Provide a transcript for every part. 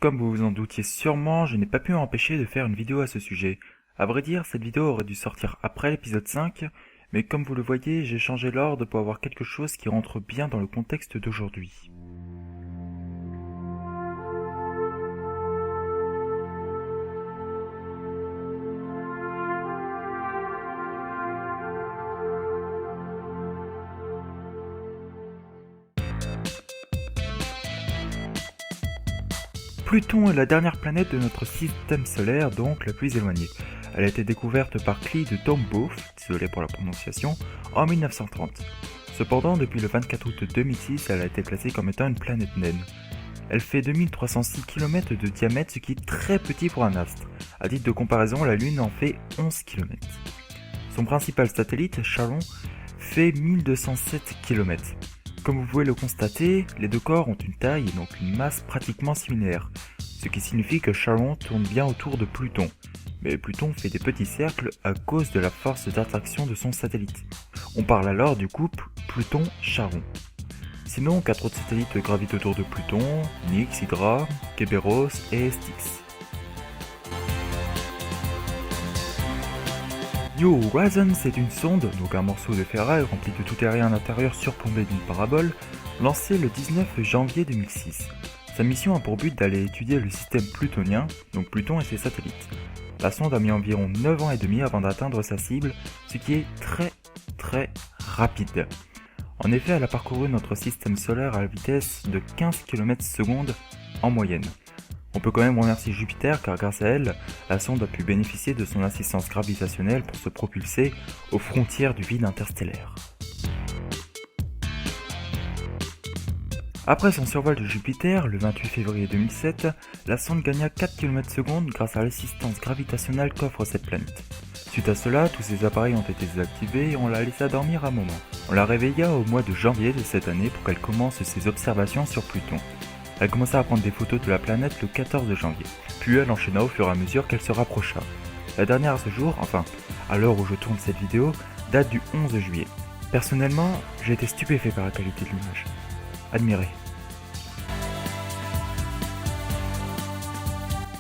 Comme vous vous en doutiez sûrement, je n'ai pas pu m'empêcher de faire une vidéo à ce sujet. À vrai dire, cette vidéo aurait dû sortir après l'épisode 5, mais comme vous le voyez, j'ai changé l'ordre pour avoir quelque chose qui rentre bien dans le contexte d'aujourd'hui. Pluton est la dernière planète de notre système solaire, donc la plus éloignée. Elle a été découverte par Clyde Tombaugh, désolé pour la prononciation, en 1930. Cependant, depuis le 24 août 2006, elle a été classée comme étant une planète naine. Elle fait 2306 km de diamètre, ce qui est très petit pour un astre. À titre de comparaison, la Lune en fait 11 km. Son principal satellite, Charon, fait 1207 km. Comme vous pouvez le constater, les deux corps ont une taille et donc une masse pratiquement similaire, ce qui signifie que Charon tourne bien autour de Pluton. Mais Pluton fait des petits cercles à cause de la force d'attraction de son satellite. On parle alors du couple Pluton-Charon. Sinon, 4 autres satellites gravitent autour de Pluton, Nix, Hydra, Kerberos et Styx. New Horizons est une sonde, donc un morceau de ferraille rempli de tout et rien à l'intérieur surplombé d'une parabole, lancée le 19 janvier 2006. Sa mission a pour but d'aller étudier le système plutonien, donc Pluton et ses satellites. La sonde a mis environ 9 ans et demi avant d'atteindre sa cible, ce qui est très rapide. En effet, elle a parcouru notre système solaire à la vitesse de 15 km/s en moyenne. On peut quand même remercier Jupiter car grâce à elle, la sonde a pu bénéficier de son assistance gravitationnelle pour se propulser aux frontières du vide interstellaire. Après son survol de Jupiter, le 28 février 2007, la sonde gagna 4 km/s grâce à l'assistance gravitationnelle qu'offre cette planète. Suite à cela, tous ses appareils ont été désactivés et on la laissa dormir un moment. On la réveilla au mois de janvier de cette année pour qu'elle commence ses observations sur Pluton. Elle commença à prendre des photos de la planète le 14 janvier, puis elle enchaîna au fur et à mesure qu'elle se rapprocha. La dernière à ce jour, enfin, à l'heure où je tourne cette vidéo, date du 11 juillet. Personnellement, j'ai été stupéfait par la qualité de l'image. Admiré.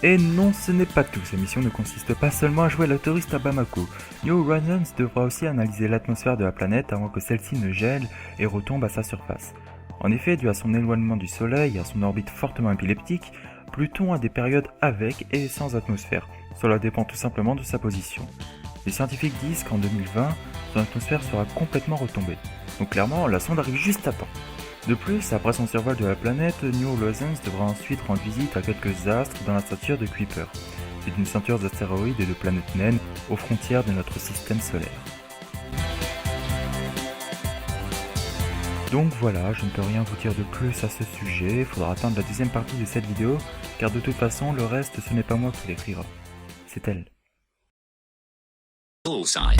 Et non, ce n'est pas tout, sa mission ne consiste pas seulement à jouer la touriste à Bamako. New Horizons devra aussi analyser l'atmosphère de la planète avant que celle-ci ne gèle et retombe à sa surface. En effet, dû à son éloignement du Soleil et à son orbite fortement épileptique, Pluton a des périodes avec et sans atmosphère. Cela dépend tout simplement de sa position. Les scientifiques disent qu'en 2020, son atmosphère sera complètement retombée. Donc clairement, la sonde arrive juste à temps. De plus, après son survol de la planète, New Horizons devra ensuite rendre visite à quelques astres dans la ceinture de Kuiper. C'est une ceinture d'astéroïdes et de planètes naines aux frontières de notre système solaire. Donc voilà, je ne peux rien vous dire de plus à ce sujet, il faudra attendre la deuxième partie de cette vidéo, car de toute façon, le reste, ce n'est pas moi qui l'écrira, c'est elle. Bullseye.